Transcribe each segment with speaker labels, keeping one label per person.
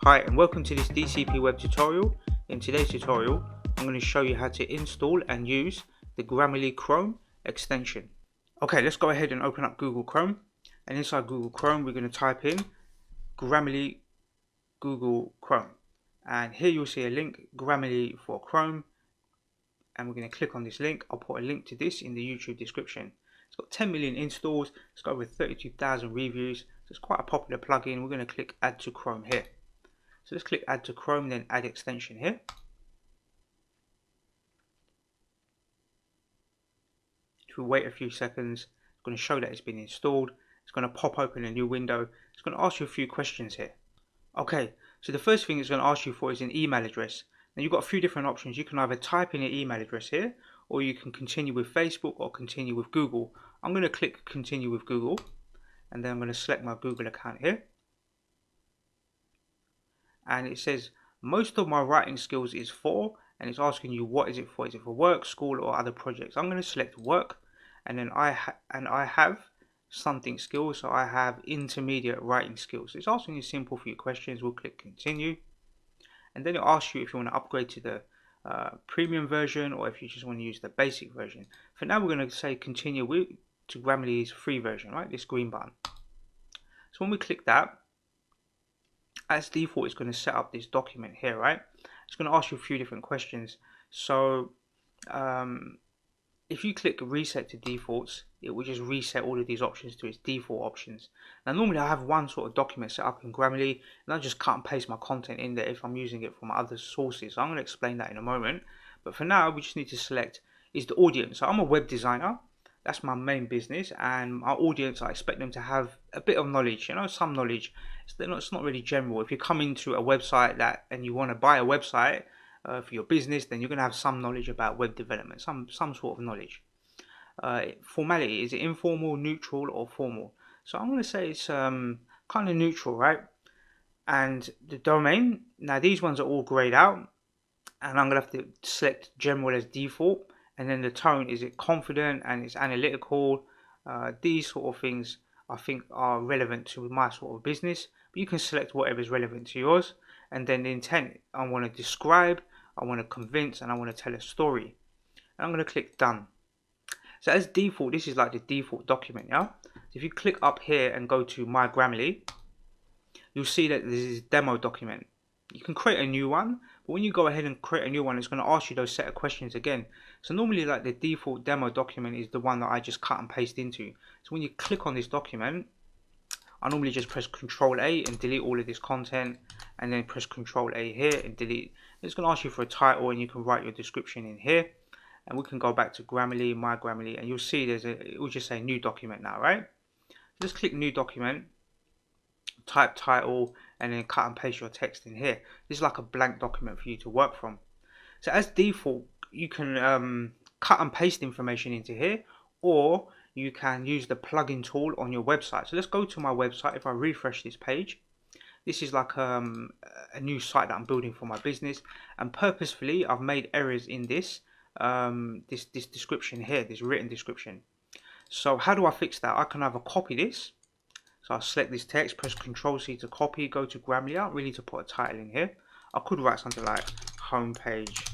Speaker 1: Hi and welcome to this DCP web tutorial. In today's tutorial I'm going to show you how to install and use the Grammarly Chrome extension. Okay, let's go ahead and open up Google Chrome, and inside Google Chrome we're going to type in Grammarly Google Chrome, and here you'll see a link, Grammarly for Chrome, and we're going to click on this link. I'll put a link to this in the YouTube description. It's got 10 million installs, it's got over 32,000 reviews, so it's quite a popular plugin. We're going to click add to Chrome here. So let's click add to Chrome, then add extension here. If we wait a few seconds, it's going to show that it's been installed. It's going to pop open a new window. It's going to ask you a few questions here. Okay, so the first thing it's going to ask you for is an email address. Now you've got a few different options. You can either type in your email address here, or you can continue with Facebook or continue with Google. I'm going to click continue with Google, and then I'm going to select my Google account here. And it says most of my writing skills is for, and it's asking you what is it for. Is it for work, school, or other projects? I'm going to select work, and then I have something skills, so I have intermediate writing skills. It's asking you simple few questions. We'll click continue, and then it'll ask you if you want to upgrade to the premium version or if you just want to use the basic version. For now we're going to say continue to Grammarly's free version, right, this green button. So when we click that, as default it's going to set up this document here, right? It's going to ask you a few different questions. So if you click reset to defaults, it will just reset all of these options to its default options. Now normally I have one sort of document set up in Grammarly, and I just cut and paste my content in there if I'm using it from other sources. So I'm going to explain that in a moment, but for now we just need to select is the audience. So I'm a web designer, that's my main business, and my audience, I expect them to have a bit of knowledge, some knowledge. It's not really general. If you come into a website and you want to buy a website for your business, then you're going to have some knowledge about web development, some sort of knowledge. Formality, is it informal, neutral, or formal? So I'm going to say it's kind of neutral, right? And the domain, now these ones are all grayed out, and I'm going to have to select general as default. And then the tone, is it confident and it's analytical? These sort of things I think are relevant to my sort of business, but you can select whatever is relevant to yours. And then the intent, I want to describe, I want to convince, and I want to tell a story. And I'm going to click done. So as default, this is like the default document, yeah? So if you click up here and go to My Grammarly, you'll see that this is demo document. You can create a new one, but when you go ahead and create a new one, it's going to ask you those set of questions again. So normally like the default demo document is the one that I just cut and paste into. So when you click on this document, I normally just press Control A and delete all of this content, and then press Control A here and delete. It's going to ask you for a title, and you can write your description in here. And we can go back to Grammarly, My Grammarly, and you'll see it will just say new document now, right? Just click new document, type title, and then cut and paste your text in here. This is like a blank document for you to work from. So as default, you can cut and paste information into here, or you can use the plugin tool on your website. So let's go to my website. If I refresh this page, this is like a new site that I'm building for my business, and purposefully I've made errors in this this description here, this written description. So how do I fix that? I can either copy this. So I'll select this text, press Ctrl C to copy, go to Grammarly. I don't really need to put a title in here. I could write something like homepage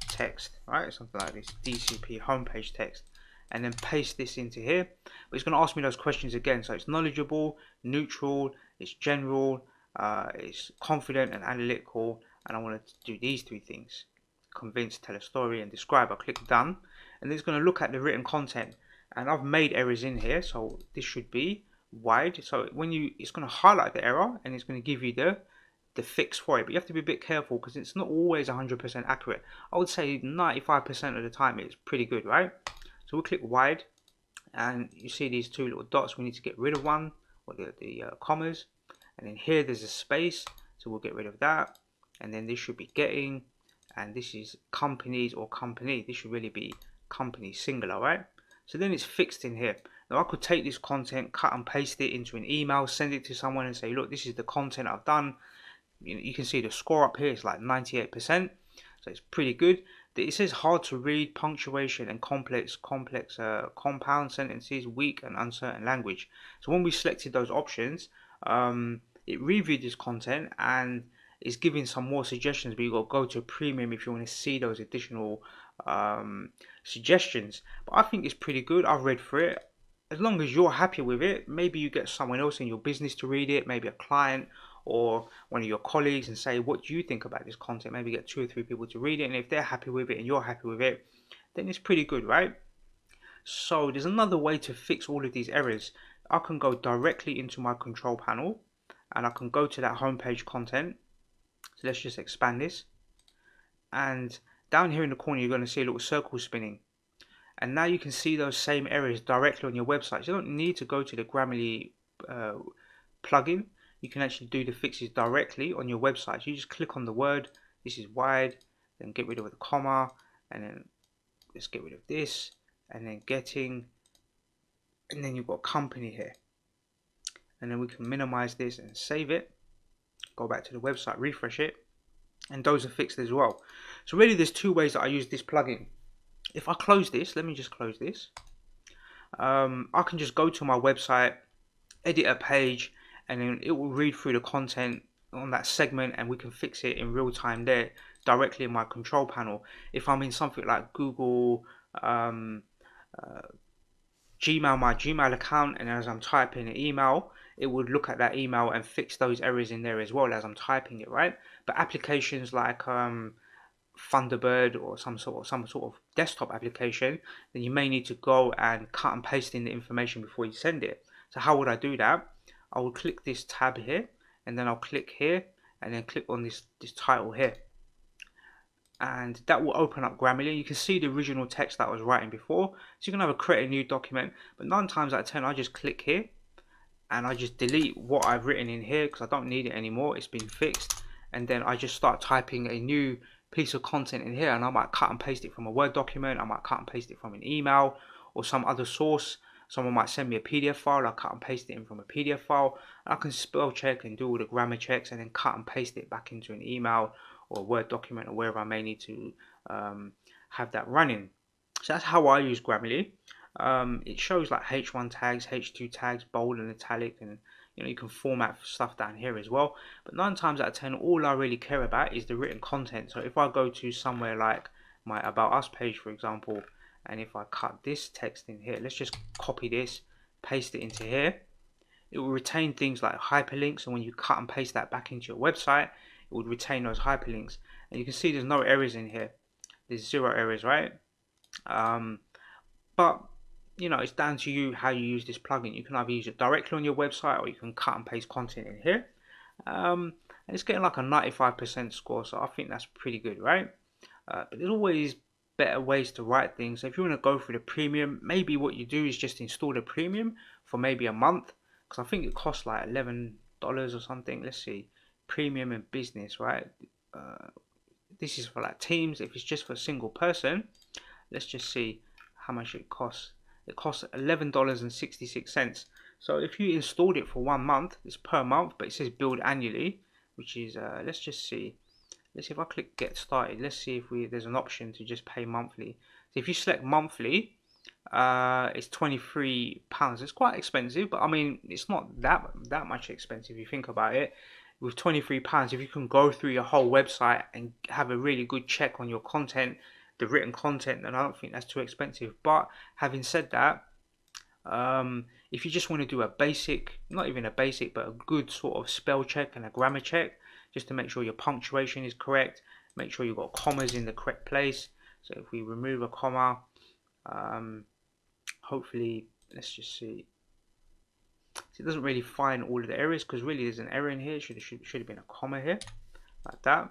Speaker 1: text, right? Something like this, DCP homepage text, and then paste this into here. But it's going to ask me those questions again. So it's knowledgeable, neutral, it's general, it's confident and analytical, and I want to do these three things: convince, tell a story, and describe. I click done, and then it's going to look at the written content. And I've made errors in here, so this should be wide. So when it's going to highlight the error, and it's going to give you the fix for it, but you have to be a bit careful because it's not always 100% accurate. I would say 95% of the time it's pretty good, right? So we'll click wide, and you see these two little dots. We need to get rid of one, or the commas, and then here there's a space, so we'll get rid of that. And then this should be getting, and this is companies or company. This should really be company singular, right? So then it's fixed in here. Now I could take this content, cut and paste it into an email, send it to someone and say, look, this is the content I've done. You can see the score up here is like 98%, so it's pretty good. It says hard to read, punctuation, and complex compound sentences, weak and uncertain language. So when we selected those options, it reviewed this content and it's giving some more suggestions, but you got to go to premium if you want to see those additional suggestions. But I think it's pretty good. I've read through it. As long as you're happy with it, maybe you get someone else in your business to read it, maybe a client or one of your colleagues, and say, what do you think about this content? Maybe get 2 or 3 people to read it, and if they're happy with it and you're happy with it, then it's pretty good, right? So there's another way to fix all of these errors. I can go directly into my control panel and I can go to that homepage content. So let's just expand this, and down here in the corner you're going to see a little circle spinning, and now you can see those same errors directly on your website. So you don't need to go to the Grammarly plugin. You can actually do the fixes directly on your website. So you just click on the word, this is wide, then get rid of the comma, and then let's get rid of this, and then getting, and then you've got company here, and then we can minimize this and save it, go back to the website, refresh it, and those are fixed as well. So really there's 2 ways that I use this plugin. If I close this, let me just close this, I can just go to my website, edit a page, and then it will read through the content on that segment, and we can fix it in real time there directly in my control panel. If I'm in something like Google Gmail, my Gmail account, and as I'm typing an email, it would look at that email and fix those errors in there as well as I'm typing it, right? But applications like Thunderbird or some sort of desktop application, then you may need to go and cut and paste in the information before you send it. So how would I do that? I will click this tab here, and then I'll click here, and then click on this title here, and that will open up Grammarly. You can see the original text that I was writing before, so you can have a create a new document. But 9 times out of 10 I just click here and I just delete what I've written in here because I don't need it anymore, it's been fixed. And then I just start typing a new piece of content in here, and I might cut and paste it from a Word document, I might cut and paste it from an email or some other source. Someone might send me a PDF file, I cut and paste it in from a PDF file. I can spell check and do all the grammar checks, and then cut and paste it back into an email or a Word document or wherever I may need to have that running. So that's how I use Grammarly. It shows like H1 tags, H2 tags, bold and italic, and you can format stuff down here as well. But 9 times out of 10 all I really care about is the written content. So if I go to somewhere like my About Us page, for example, and if I cut this text in here, let's just copy this, paste it into here, it will retain things like hyperlinks, and when you cut and paste that back into your website, it would retain those hyperlinks. And you can see there's no errors in here, there's 0 errors, right? But it's down to you how you use this plugin. You can either use it directly on your website, or you can cut and paste content in here, and it's getting like a 95% score, so I think that's pretty good, right? But there's always better ways to write things. So if you want to go for the premium, maybe what you do is just install the premium for maybe a month, because I think it costs like $11 or something. Let's see, premium and business, right? This is for like teams. If it's just for a single person, let's just see how much it costs. It costs $11.66. So if you installed it for 1 month, it's per month, but it says build annually, which is let's just see. Let's see if I click get started. Let's see if there's an option to just pay monthly. So if you select monthly, it's £23. It's quite expensive, but I mean it's not that much expensive if you think about it. With £23, if you can go through your whole website and have a really good check on your content, the written content, then I don't think that's too expensive. But having said that, if you just want to do a basic, not even a basic, but a good sort of spell check and a grammar check, just to make sure your punctuation is correct, make sure you've got commas in the correct place. So if we remove a comma, hopefully, let's just see. So it doesn't really find all of the errors, because really there's an error in here. Should have been a comma here, like that.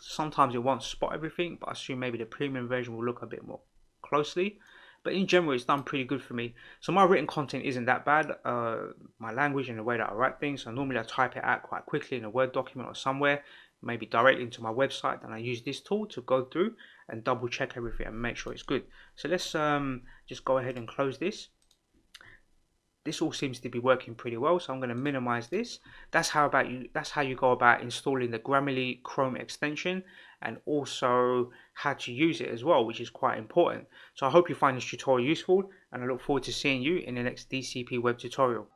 Speaker 1: Sometimes it won't spot everything, but I assume maybe the premium version will look a bit more closely. But in general, it's done pretty good for me. So my written content isn't that bad. My language and the way that I write things, so normally I type it out quite quickly in a Word document or somewhere, maybe directly into my website. Then I use this tool to go through and double check everything and make sure it's good. So let's just go ahead and close this. This all seems to be working pretty well, so I'm going to minimize this. That's how you go about installing the Grammarly Chrome extension, and also how to use it as well, which is quite important. So I hope you find this tutorial useful, and I look forward to seeing you in the next DCP web tutorial.